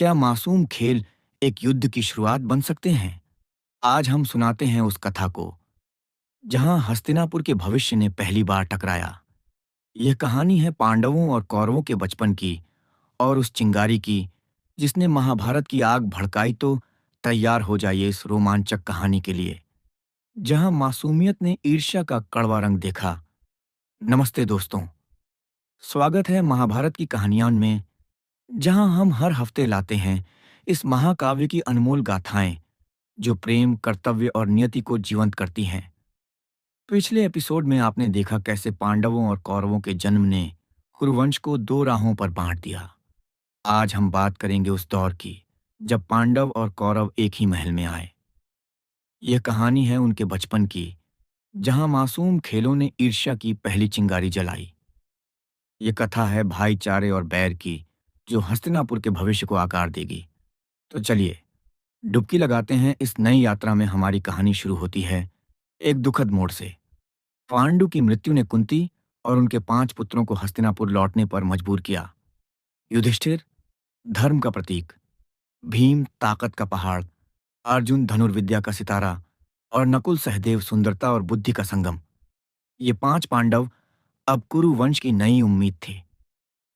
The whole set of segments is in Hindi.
क्या मासूम खेल एक युद्ध की शुरुआत बन सकते हैं? आज हम सुनाते हैं उस कथा को, जहां हस्तिनापुर के भविष्य ने पहली बार टकराया। यह कहानी है पांडवों और कौरवों के बचपन की और उस चिंगारी की, जिसने महाभारत की आग भड़काई। तो तैयार हो जाइए इस रोमांचक कहानी के लिए, जहां मासूमियत ने ईर्ष्या का कड़वा रंग देखा। नमस्ते दोस्तों, स्वागत है महाभारत की कहानियां में, जहां हम हर हफ्ते लाते हैं इस महाकाव्य की अनमोल गाथाएं, जो प्रेम, कर्तव्य और नियति को जीवंत करती हैं। पिछले एपिसोड में आपने देखा कैसे पांडवों और कौरवों के जन्म ने कुरुवंश को दो राहों पर बांट दिया। आज हम बात करेंगे उस दौर की, जब पांडव और कौरव एक ही महल में आए। यह कहानी है उनके बचपन की, जहां मासूम खेलों ने ईर्ष्या की पहली चिंगारी जलाई। यह कथा है भाईचारे और बैर की, जो हस्तिनापुर के भविष्य को आकार देगी। तो चलिए डुबकी लगाते हैं इस नई यात्रा में। हमारी कहानी शुरू होती है एक दुखद मोड़ से। पांडु की मृत्यु ने कुंती और उनके 5 पुत्रों को हस्तिनापुर लौटने पर मजबूर किया। युधिष्ठिर, धर्म का प्रतीक; भीम, ताकत का पहाड़; अर्जुन, धनुर्विद्या का सितारा; और नकुल, सहदेव, सुंदरता और बुद्धि का संगम। ये 5 पांडव अब कुरु वंश की नई उम्मीद थे।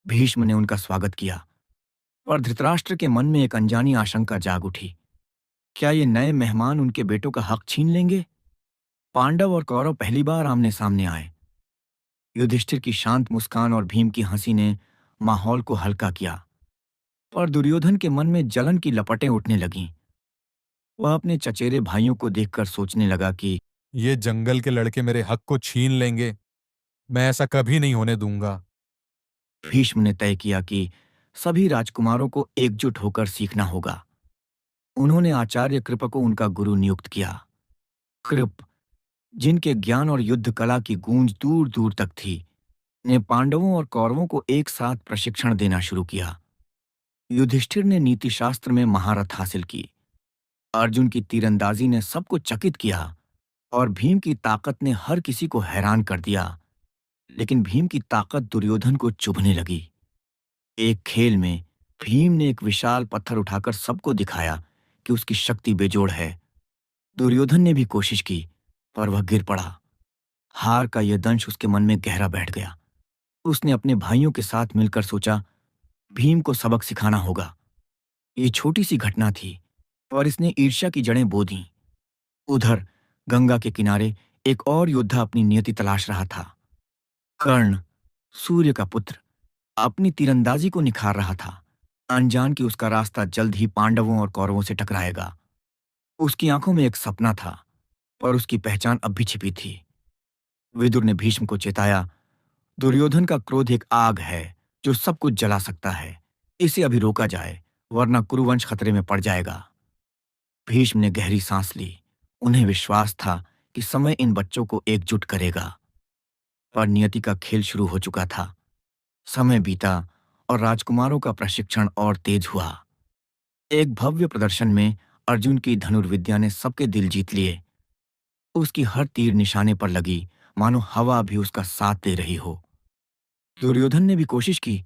भीष्म ने उनका स्वागत किया, और धृतराष्ट्र के मन में एक अनजानी आशंका जाग उठी। क्या ये नए मेहमान उनके बेटों का हक छीन लेंगे? पांडव और कौरव पहली बार आमने सामने आए। युधिष्ठिर की शांत मुस्कान और भीम की हंसी ने माहौल को हल्का किया, पर दुर्योधन के मन में जलन की लपटें उठने लगीं। वह अपने चचेरे भाइयों को देखकर सोचने लगा कि ये जंगल के लड़के मेरे हक को छीन लेंगे। मैं ऐसा कभी नहीं होने दूंगा। भीष्म ने तय किया कि सभी राजकुमारों को एकजुट होकर सीखना होगा। उन्होंने आचार्य कृप को उनका गुरु नियुक्त किया। कृप, जिनके ज्ञान और युद्ध कला की गूंज दूर दूर तक थी, ने पांडवों और कौरवों को एक साथ प्रशिक्षण देना शुरू किया। युधिष्ठिर ने नीतिशास्त्र में महारत हासिल की। अर्जुन की तीरंदाजी ने सबको चकित किया, और भीम की ताकत ने हर किसी को हैरान कर दिया। लेकिन भीम की ताकत दुर्योधन को चुभने लगी। एक खेल में भीम ने एक विशाल पत्थर उठाकर सबको दिखाया कि उसकी शक्ति बेजोड़ है। दुर्योधन ने भी कोशिश की, पर वह गिर पड़ा। हार का यह दंश उसके मन में गहरा बैठ गया। उसने अपने भाइयों के साथ मिलकर सोचा, भीम को सबक सिखाना होगा। ये छोटी सी घटना थी, पर इसने ईर्ष्या की जड़ें बो दीं। उधर गंगा के किनारे एक और योद्धा अपनी नियति तलाश रहा था। कर्ण, सूर्य का पुत्र, अपनी तीरंदाजी को निखार रहा था, अनजान कि उसका रास्ता जल्द ही पांडवों और कौरवों से टकराएगा। उसकी आंखों में एक सपना था, पर उसकी पहचान अब भी छिपी थी। विदुर ने भीष्म को चेताया, दुर्योधन का क्रोध एक आग है जो सब कुछ जला सकता है। इसे अभी रोका जाए, वरना कुरुवंश खतरे में पड़ जाएगा। भीष्म ने गहरी सांस ली। उन्हें विश्वास था कि समय इन बच्चों को एकजुट करेगा। पर नियति का खेल शुरू हो चुका था। समय बीता और राजकुमारों का प्रशिक्षण और तेज हुआ। एक भव्य प्रदर्शन में अर्जुन की धनुर्विद्या ने सबके दिल जीत लिए। उसकी हर तीर निशाने पर लगी, मानो हवा भी उसका साथ दे रही हो। दुर्योधन ने भी कोशिश की,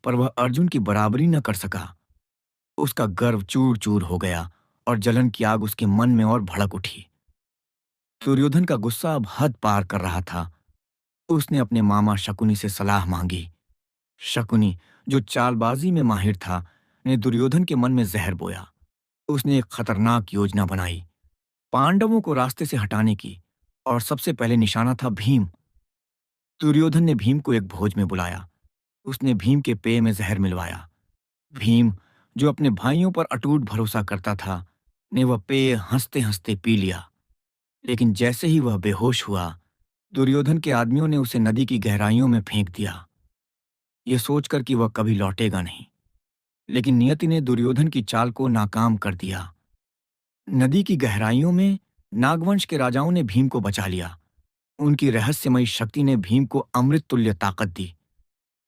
पर वह अर्जुन की बराबरी न कर सका। उसका गर्व चूर चूर हो गया, और जलन की आग उसके मन में और भड़क उठी। दुर्योधन का गुस्सा अब हद पार कर रहा था। उसने अपने मामा शकुनी से सलाह मांगी। शकुनी, जो चालबाजी में माहिर था, ने दुर्योधन के मन में जहर बोया। उसने एक खतरनाक योजना बनाई, पांडवों को रास्ते से हटाने की, और सबसे पहले निशाना था भीम। दुर्योधन ने भीम को एक भोज में बुलाया। उसने भीम के पेय में जहर मिलवाया। भीम, जो अपने भाइयों पर अटूट भरोसा करता था, ने वह पेय हंसते हंसते पी लिया। लेकिन जैसे ही वह बेहोश हुआ, दुर्योधन के आदमियों ने उसे नदी की गहराइयों में फेंक दिया, ये सोचकर कि वह कभी लौटेगा नहीं। लेकिन नियति ने दुर्योधन की चाल को नाकाम कर दिया। नदी की गहराइयों में नागवंश के राजाओं ने भीम को बचा लिया। उनकी रहस्यमयी शक्ति ने भीम को अमृत तुल्य ताकत दी।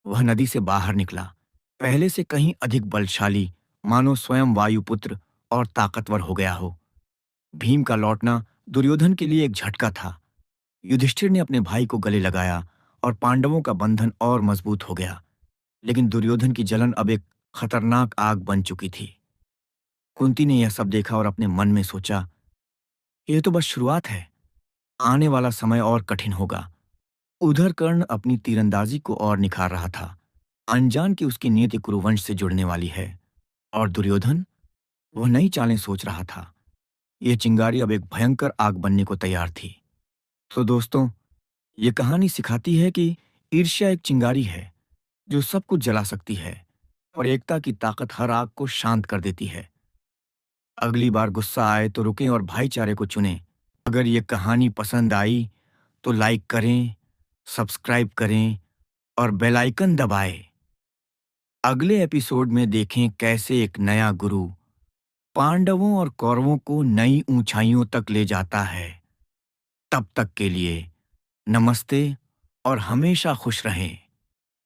वह नदी से बाहर निकला, पहले से कहीं अधिक बलशाली, मानो स्वयं वायुपुत्र और ताकतवर हो गया हो। भीम का लौटना दुर्योधन के लिए एक झटका था। युधिष्ठिर ने अपने भाई को गले लगाया, और पांडवों का बंधन और मजबूत हो गया। लेकिन दुर्योधन की जलन अब एक खतरनाक आग बन चुकी थी। कुंती ने यह सब देखा और अपने मन में सोचा, यह तो बस शुरुआत है, आने वाला समय और कठिन होगा। उधर कर्ण अपनी तीरंदाजी को और निखार रहा था, अनजान कि उसकी नियति कुरुवंश से जुड़ने वाली है। और दुर्योधन, वह नई चालें सोच रहा था। यह चिंगारी अब एक भयंकर आग बनने को तैयार थी। तो दोस्तों, ये कहानी सिखाती है कि ईर्ष्या एक चिंगारी है जो सब कुछ जला सकती है, और एकता की ताकत हर आग को शांत कर देती है। अगली बार गुस्सा आए तो रुकें और भाईचारे को चुनें। अगर ये कहानी पसंद आई तो लाइक करें, सब्सक्राइब करें और बेल आइकन दबाएं। अगले एपिसोड में देखें कैसे एक नया गुरु पांडवों और कौरवों को नई ऊंचाइयों तक ले जाता है। तब तक के लिए नमस्ते और हमेशा खुश रहें।